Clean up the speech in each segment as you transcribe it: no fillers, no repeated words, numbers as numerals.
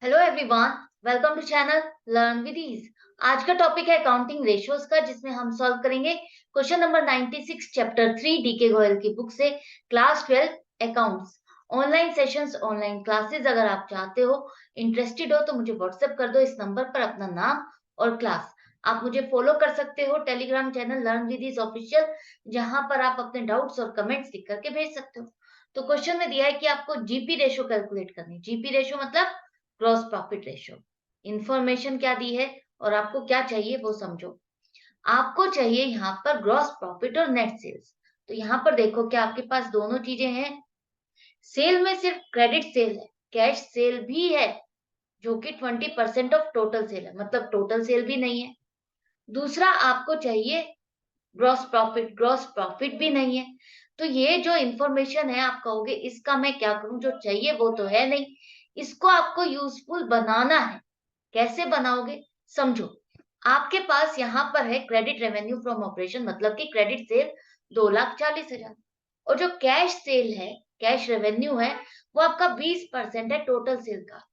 Hello everyone, welcome to channel learn with ease. आज का topic है अकाउंटिंग रेशियोज का, जिसमें हम सॉल्व करेंगे question number 96 chapter 3 DK Goyal की बुक से, class 12 accounts. Online sessions, online classes अगर आप चाहते हो, इंटरेस्टेड हो, तो मुझे व्हाट्सएप कर दो इस नंबर पर अपना नाम और क्लास। आप मुझे फॉलो कर सकते हो Telegram channel learn with ease official, जहां पर आप अपने डाउट्स और कमेंट्स लिख करके भेज सकते हो। तो क्वेश्चन में दिया है कि आपको जीपी रेशो कैलकुलेट करनी। जीपी रेशो मतलब ग्रॉस प्रॉफिट रेशियो। इंफॉर्मेशन क्या दी है और आपको क्या चाहिए वो समझो। आपको चाहिए यहाँ पर ग्रॉस प्रॉफिट और नेट सेल्स। तो यहाँ पर देखो कि आपके पास दोनों चीजें हैं। सेल में सिर्फ क्रेडिट सेल है, कैश सेल भी है, जो कि 20% ऑफ टोटल सेल है, मतलब टोटल सेल भी नहीं है। दूसरा आपको चाहिए ग्रॉस प्रॉफिट, ग्रॉस प्रॉफिट भी नहीं है। तो ये जो इंफॉर्मेशन है, आप कहोगे इसका मैं क्या करूं, जो चाहिए वो तो है नहीं। इसको आपको यूजफुल बनाना है। कैसे बनाओगे, समझो। आपके पास यहाँ पर है क्रेडिट रेवेन्यू फ्रॉम ऑपरेशन, मतलब कि क्रेडिट सेल 2,40,000, और जो कैश सेल है, कैश रेवेन्यू है, वो आपका 20% है टोटल सेल का।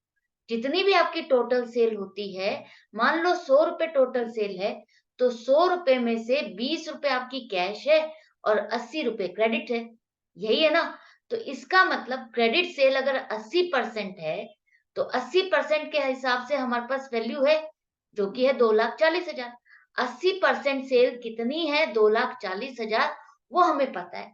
जितनी भी आपकी टोटल सेल होती है, मान लो 100 रुपए टोटल सेल है, तो 100 रुपए में से 20 रुपए आपकी कैश है और 80 रुपए क्रेडिट है। यही है ना। तो इसका मतलब क्रेडिट सेल अगर 80% है, तो 80% के हिसाब से हमारे पास वैल्यू है, जो कि है 2,40,000। 80% सेल कितनी है, 2,40,000, वो हमें पता है।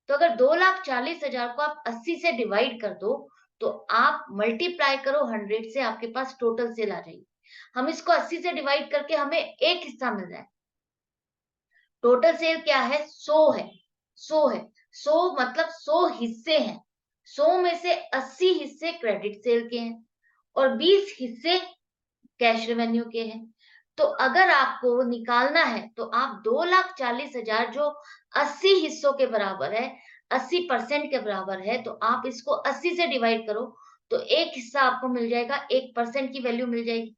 तो अगर 2,40,000 को आप 80 से डिवाइड कर दो, तो आप मल्टीप्लाई करो 100 से, आपके पास टोटल सेल आ जाएगी। हम इसको 80 से डिवाइड करके हमें एक हिस्सा मिल रहा है। टोटल सेल क्या है, 100 है। 100 है। 100 मतलब 100 हिस्से हैं। 100 में से 80 हिस्से क्रेडिट सेल के हैं और 20 हिस्से कैश रेवेन्यू के हैं। तो अगर आपको निकालना है, तो आप 2,40,000 जो 80 हिस्सों के बराबर है, 80% के बराबर है, तो आप इसको 80 से डिवाइड करो, तो एक हिस्सा आपको मिल जाएगा, 1% की वैल्यू मिल जाएगी।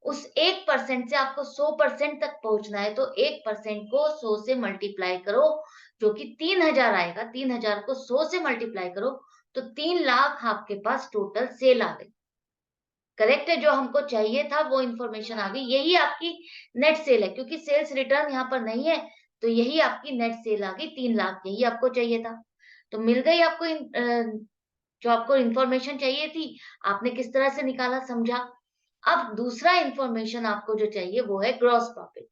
उस 1% से आपको 100% तक पहुंचना है, तो 1% को 100 से मल्टीप्लाई करो, जो कि 3,000 आएगा। 3,000 को 100 से मल्टीप्लाई करो, तो 3 लाख आपके पास टोटल सेल आ गई। करेक्ट है, जो हमको चाहिए था वो इंफॉर्मेशन आ गई। यही आपकी नेट सेल है, क्योंकि सेल्स रिटर्न यहाँ पर नहीं है, तो यही आपकी नेट सेल आ गई, 3 लाख, यही आपको चाहिए था। तो मिल गई आपको जो आपको इंफॉर्मेशन चाहिए थी। आपने किस तरह से निकाला, समझा। अब दूसरा इंफॉर्मेशन आपको जो चाहिए वो है ग्रॉस प्रॉफिट।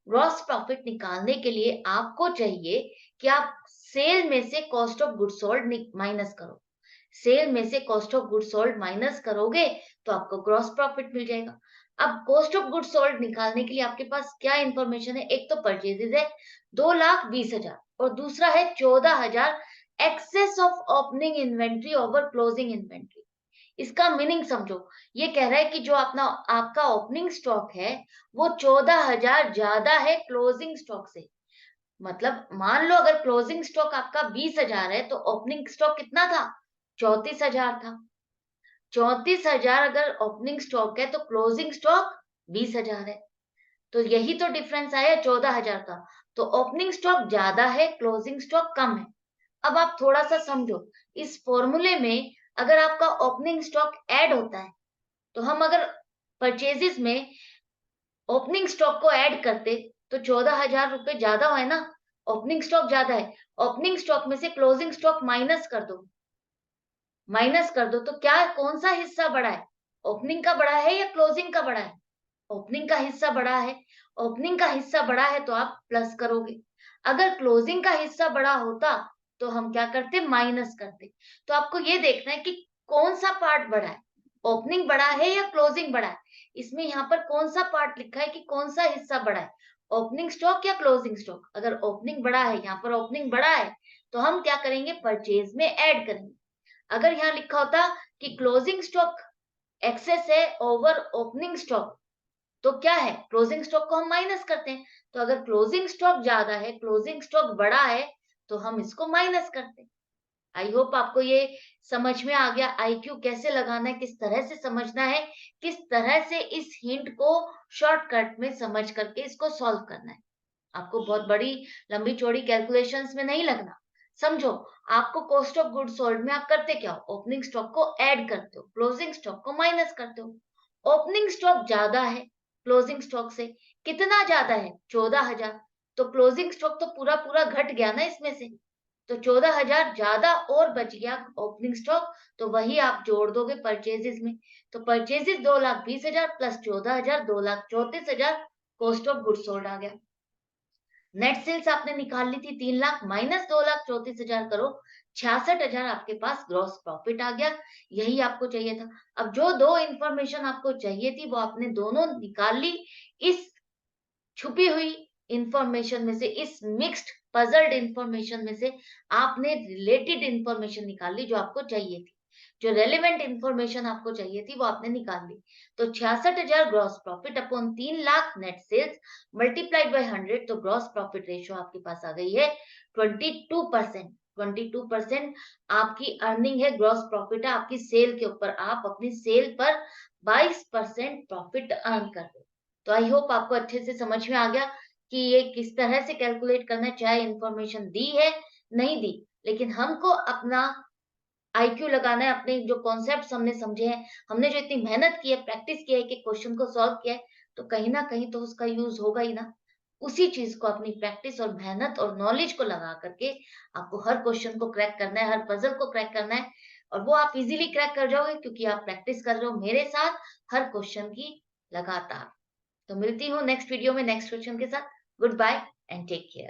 ग्रॉस प्रॉफिट निकालने के लिए आपको चाहिए कि आप सेल में से cost of good sold minus करो। सेल में से cost of good sold minus करोगे, तो आपको ग्रॉस प्रॉफिट मिल जाएगा। अब कॉस्ट ऑफ गुड सोल्ड निकालने के लिए आपके पास क्या इंफॉर्मेशन है, एक तो परचेजेज है 2,20,000, और दूसरा है 14,000 excess of opening inventory over closing inventory. इसका मीनिंग समझो। ये कह रहा है कि जो अपना आपका ओपनिंग स्टॉक है, वो 14,000 ज्यादा है क्लोजिंग स्टॉक से। मतलब मान लो अगर क्लोजिंग स्टॉक आपका 20,000 है, तो ओपनिंग स्टॉक कितना था, 34,000 था। 34,000 अगर ओपनिंग स्टॉक है, तो क्लोजिंग स्टॉक 20,000 है। तो यही तो डिफरेंस आया 14,000 का। तो ओपनिंग स्टॉक ज्यादा है, क्लोजिंग स्टॉक कम है। अब आप थोड़ा सा समझो। इस फॉर्मूले में अगर आपका ओपनिंग स्टॉक ऐड होता है, तो हम अगर परचेजेस में ओपनिंग स्टॉक को ऐड करते, तो 14,000 रुपए ज्यादा है ना। ओपनिंग स्टॉक ज्यादा है, ओपनिंग स्टॉक में से क्लोजिंग स्टॉक माइनस कर दो। माइनस कर दो, तो क्या, कौन सा हिस्सा बड़ा है, ओपनिंग का बड़ा है या क्लोजिंग का बड़ा है। ओपनिंग का हिस्सा बड़ा है। ओपनिंग का हिस्सा बड़ा है, तो आप प्लस करोगे। अगर क्लोजिंग का हिस्सा बड़ा होता, तो हम क्या करते, माइनस करते। तो आपको ये देखना है कि कौन सा पार्ट बड़ा है, ओपनिंग बड़ा है या क्लोजिंग बड़ा है। इसमें यहाँ पर कौन सा पार्ट लिखा है कि कौन सा हिस्सा बड़ा है, ओपनिंग स्टॉक या क्लोजिंग स्टॉक। अगर ओपनिंग बड़ा है, यहाँ पर ओपनिंग बड़ा है, तो हम क्या करेंगे, परचेज में ऐड करेंगे। अगर यहाँ लिखा होता कि क्लोजिंग स्टॉक एक्सेस है ओवर ओपनिंग स्टॉक, तो क्या है, क्लोजिंग स्टॉक को हम माइनस करते हैं। तो अगर क्लोजिंग स्टॉक ज्यादा है, क्लोजिंग स्टॉक बड़ा है, तो हम इसको माइनस करते हैं। आई होप आपको ये समझ में आ गया, आईक्यू कैसे लगाना है, किस तरह से समझना है, किस तरह से इस हिंट को शॉर्टकट में समझ करके इसको सॉल्व करना है। आपको बहुत बड़ी लंबी चौड़ी कैलकुलेशंस में नहीं लगना। समझो, आपको कॉस्ट ऑफ गुड्स सोल्ड में आप करते क्या हो? ओपनिंग स्टॉक को ऐड करते हो, क्लोजिंग स्टॉक को माइनस करते हो। ओपनिंग स्टॉक ज्यादा है क्लोजिंग स्टॉक से। कितना ज्यादा है? 14,000। तो क्लोजिंग स्टॉक तो पूरा पूरा घट गया ना इसमें से। तो 14,000 ज्यादा और बच गया ओपनिंग स्टॉक, तो वही आप जोड़ दोगे परचेजेस में। तो purchases 2,20,000 plus 14,000 2,34,000 cost of goods sold आ गया। नेट सेल्स आपने निकाल ली थी 3 लाख माइनस 2,34,000 करो 66,000 आपके पास ग्रॉस प्रॉफिट आ गया। यही आपको चाहिए था। अब जो दो इंफॉर्मेशन आपको चाहिए थी वो आपने दोनों निकाल ली। इस छुपी हुई इंफॉर्मेशन में से, इस मिक्स्ड पजल्ड इंफॉर्मेशन में से आपने रिलेटेड इंफॉर्मेशन निकाल ली जो आपको चाहिए थी। जो रेलेवेंट इंफॉर्मेशन आपको चाहिए थी वो आपने निकाल ली। तो 66,000 gross profit upon 3 lakh net sales multiplied by 100, तो ग्रॉस प्रॉफिट रेशियो आपके पास आ गई है 22%। 22% आपकी अर्निंग है, ग्रॉस प्रॉफिट है आपकी सेल के ऊपर। आप अपनी सेल पर 22% प्रॉफिट अर्न कर रहे हो। तो आई होप आपको अच्छे से समझ में आ गया कि ये किस तरह से कैलकुलेट करना है। चाहे इंफॉर्मेशन दी है, नहीं दी, लेकिन हमको अपना आईक्यू लगाना है। अपने जो कॉन्सेप्ट्स हमने समझे हैं, हमने जो इतनी मेहनत की है, प्रैक्टिस की है कि क्वेश्चन को सॉल्व किया है, तो कहीं ना कहीं तो उसका यूज होगा ही ना। उसी चीज को, अपनी प्रैक्टिस और मेहनत और नॉलेज को लगा करके आपको हर क्वेश्चन को क्रैक करना है, हर पजल को क्रैक करना है। और वो आप इजीली क्रैक कर जाओगे क्योंकि आप प्रैक्टिस कर रहे हो मेरे साथ हर क्वेश्चन की लगातार। तो मिलती हूँ नेक्स्ट वीडियो में नेक्स्ट क्वेश्चन के साथ। Goodbye and take care.